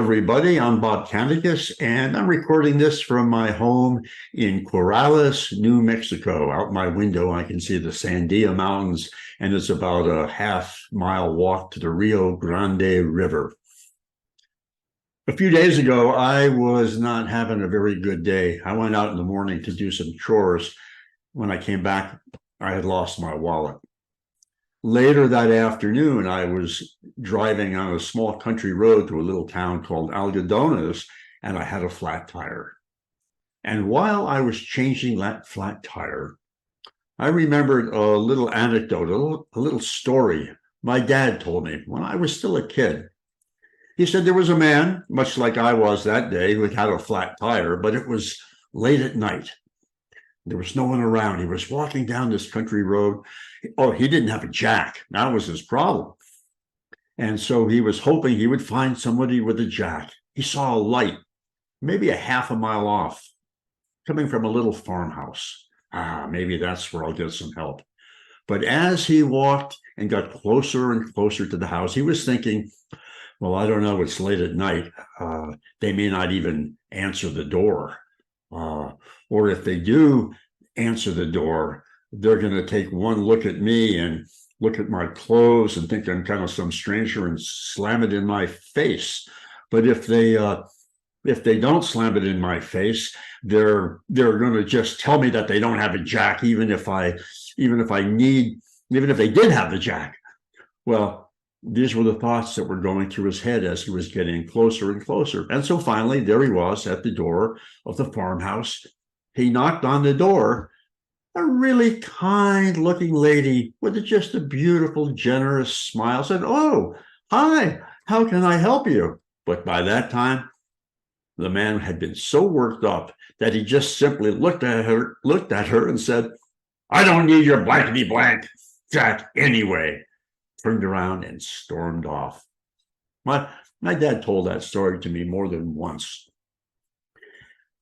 everybody. I'm Bob Kanegis, and I'm recording this from my home in Corrales, New Mexico. Out my window, I can see the Sandia Mountains, and it's about a half-mile walk to the Rio Grande River. A few days ago, I was not having a very good day. I went out in the morning to do some chores. When I came back, I had lost my wallet. Later that afternoon, I was driving on a small country road to a little town called Algodones, and I had a flat tire. And while I was changing that flat tire, I remembered a little anecdote, a little story my dad told me when I was still a kid. He said there was a man, much like I was that day, who had a flat tire, but it was late at night. There was no one around. He was walking down this country road. Oh, he didn't have a jack. That was his problem. And so he was hoping he would find somebody with a jack. He saw a light, maybe a half a mile off, coming from a little farmhouse. Maybe that's where I'll get some help. But as he walked and got closer and closer to the house, he was thinking, well, I don't know, it's late at night. They may not even answer the door. Or if they do answer the door, they're going to take one look at me and look at my clothes and think I'm kind of some stranger and slam it in my face. But if they don't slam it in my face, they're going to just tell me that they don't have a jack, even if they did have the jack. Well, these were the thoughts that were going through his head as he was getting closer and closer. And so finally, there he was at the door of the farmhouse. He knocked on the door. A really kind-looking lady with just a beautiful, generous smile said, "Oh, hi, how can I help you?" But by that time, the man had been so worked up that he just simply looked at her and said, "I don't need your blankety blank jack anyway." Turned around and stormed off. My dad told that story to me more than once.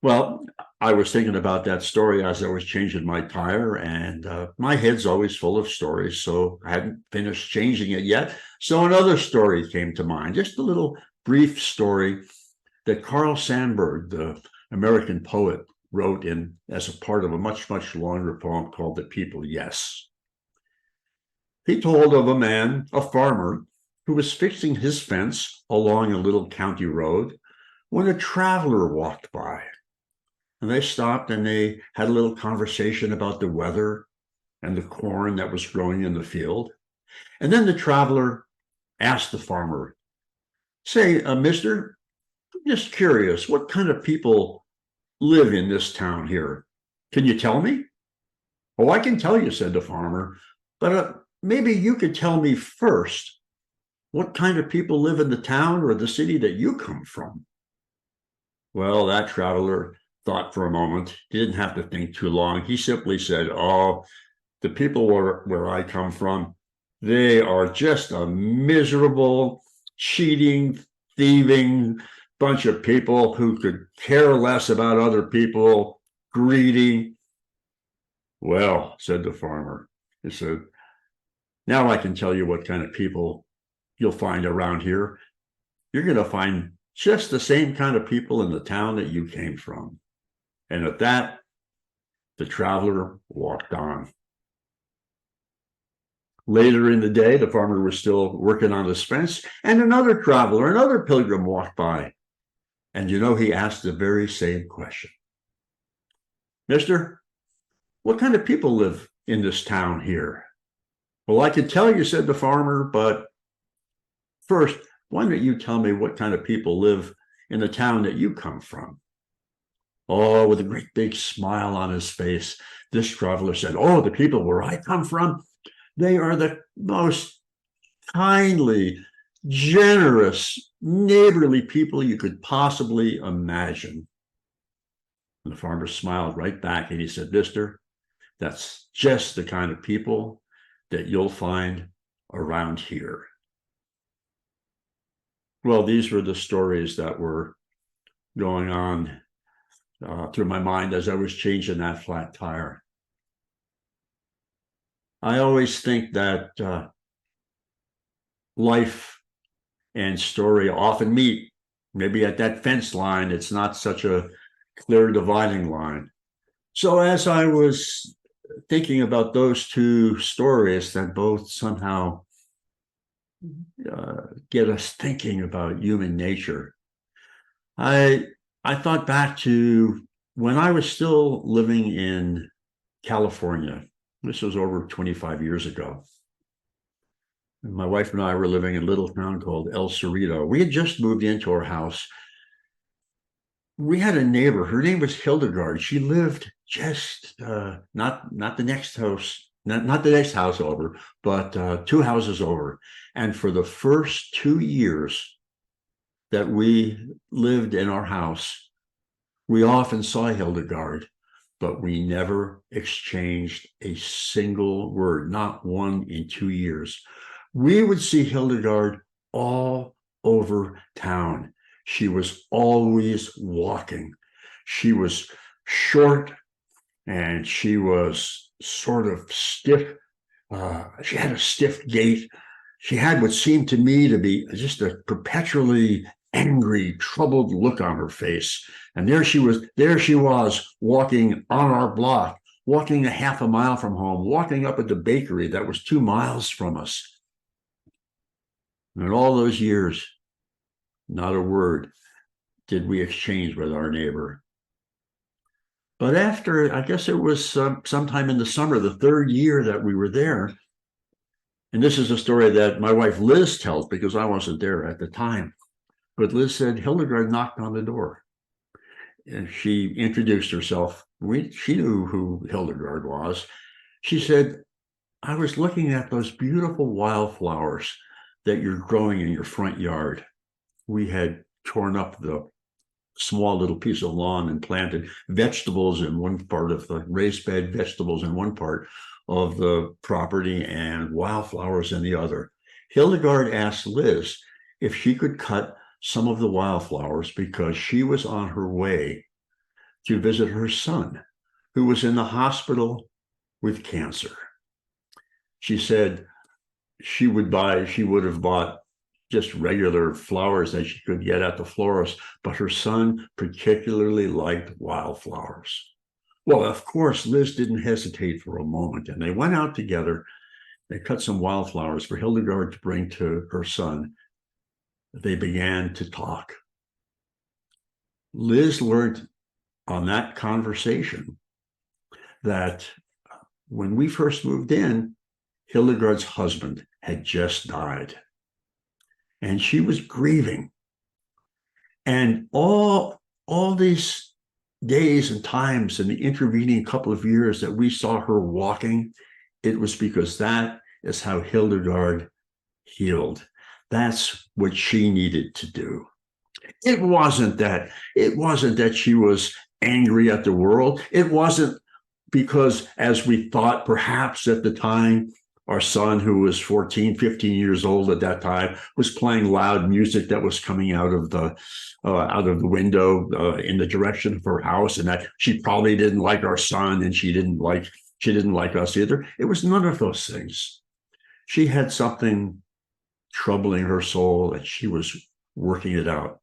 Well, I was thinking about that story as I was changing my tire, and my head's always full of stories, so I hadn't finished changing it yet. So another story came to mind, just a little brief story that Carl Sandburg, the American poet, wrote in as a part of a much, much longer poem called The People Yes. He told of a man, a farmer, who was fixing his fence along a little county road when a traveler walked by. And they stopped and they had a little conversation about the weather and the corn that was growing in the field. And then the traveler asked the farmer, "Say, mister, I'm just curious, what kind of people live in this town here? Can you tell me?" "Oh, I can tell you," said the farmer, "but maybe you could tell me first, what kind of people live in the town or the city that you come from?" Well, that traveler thought for a moment. He didn't have to think too long. He simply said, "Oh, the people where I come from, they are just a miserable, cheating, thieving bunch of people who could care less about other people, greedy." "Well," said the farmer, he said, "now I can tell you what kind of people you'll find around here. You're going to find just the same kind of people in the town that you came from." And at that, the traveler walked on. Later in the day, the farmer was still working on his fence, and another traveler, another pilgrim walked by. And he asked the very same question. "Mister, what kind of people live in this town here?" "Well, I can tell you," said the farmer, "but first, why don't you tell me what kind of people live in the town that you come from?" Oh, with a great big smile on his face, this traveler said, "Oh, the people where I come from, they are the most kindly, generous, neighborly people you could possibly imagine." And the farmer smiled right back and he said, "Mister, that's just the kind of people that you'll find around here." Well, these were the stories that were going on through my mind as I was changing that flat tire. I always think that life and story often meet Maybe at that fence line, it's not such a clear dividing line. So as I was thinking about those two stories that both somehow get us thinking about human nature, I I thought back to when I was still living in California. This was over 25 years ago. My wife and I were living in a little town called El Cerrito. We had just moved into our house. We had a neighbor. Her name was Hildegard. She lived just not the next house, not the next house over, but two houses over. And for the first 2 years that we lived in our house, we often saw Hildegard, but we never exchanged a single word, not one in 2 years. We would see Hildegard all over town. She was always walking. She was short and she was sort of stiff. She had a stiff gait. She had what seemed to me to be just a perpetually angry, troubled look on her face. And there she was walking on our block, walking a half a mile from home, walking up at the bakery that was 2 miles from us. And in all those years, not a word did we exchange with our neighbor. But after, I guess it was sometime in the summer, the third year that we were there, and this is a story that my wife Liz tells because I wasn't there at the time. But Liz said Hildegard knocked on the door. And she introduced herself. She knew who Hildegard was. She said, I was looking at those beautiful wildflowers that you're growing in your front yard. We had torn up the small little piece of lawn and planted vegetables in one part of the raised bed, vegetables in one part of the property, and wildflowers in the other. Hildegard asked Liz if she could cut some of the wildflowers because she was on her way to visit her son, who was in the hospital with cancer. She said she would have bought just regular flowers that she could get at the florist, but her son particularly liked wildflowers. Well, of course, Liz didn't hesitate for a moment, and they went out together. They cut some wildflowers for Hildegard to bring to her son. They began to talk. Liz learned on that conversation that when we first moved in, Hildegard's husband had just died. And she was grieving. And all these days and times in the intervening couple of years that we saw her walking, it was because that is how Hildegard healed. That's what she needed to do. It wasn't that she was angry at the world. It wasn't because, as we thought perhaps at the time, our son, who was 14, 15 years old at that time, was playing loud music that was coming out of the window in the direction of her house, and that she probably didn't like our son, and she didn't like us either. It was none of those things. She had something troubling her soul, and she was working it out.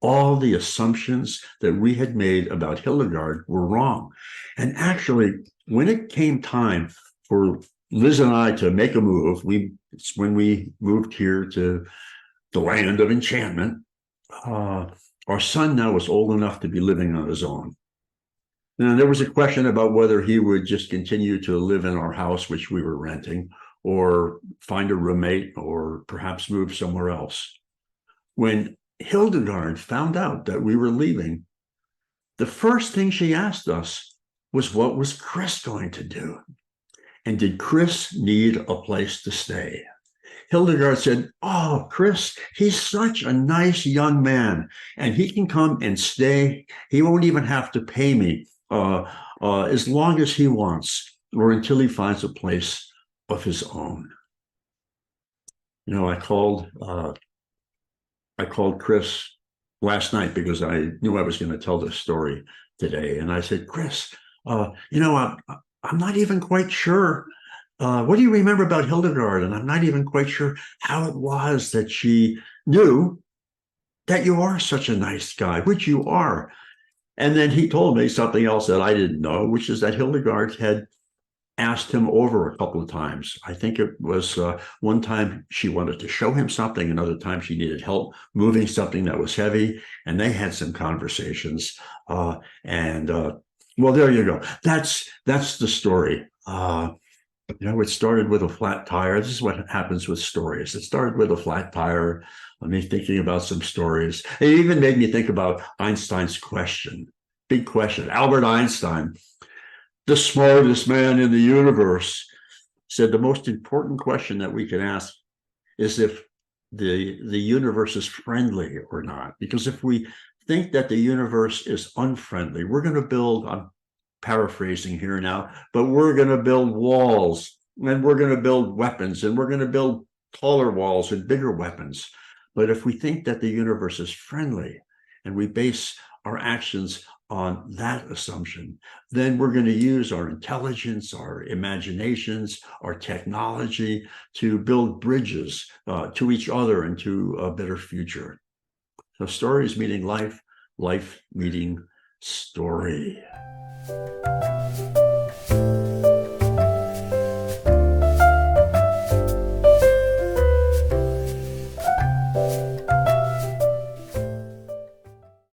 All the assumptions that we had made about Hildegard were wrong. And actually, when it came time for Liz and I to make a move, when we moved here to the land of enchantment, our son now was old enough to be living on his own. And there was a question about whether he would just continue to live in our house, which we were renting, or find a roommate, or perhaps move somewhere else. When Hildegard found out that we were leaving, the first thing she asked us was, what was Chris going to do? And did Chris need a place to stay? Hildegard said, oh, Chris, he's such a nice young man, and he can come and stay. He won't even have to pay me as long as he wants, or until he finds a place of his own. I called Chris last night because I knew I was going to tell this story today. And I said, Chris, I'm not even quite sure. What do you remember about Hildegard? And I'm not even quite sure how it was that she knew that you are such a nice guy, which you are. And then he told me something else that I didn't know, which is that Hildegard had asked him over a couple of times. I think it was one time she wanted to show him something, another time she needed help moving something that was heavy, and they had some conversations. And well, there you go. That's the story. It started with a flat tire. This is what happens with stories. It started with a flat tire. Me thinking about some stories. It even made me think about Einstein's question, big question. Albert Einstein, the smartest man in the universe, said the most important question that we can ask is if the universe is friendly or not. Because if we think that the universe is unfriendly, we're going to build, I'm paraphrasing here now, but we're going to build walls, and we're going to build weapons, and we're going to build taller walls and bigger weapons. But if we think that the universe is friendly and we base our actions on that assumption, then we're going to use our intelligence, our imaginations, our technology to build bridges to each other and to a better future. So stories meeting life, life meeting story.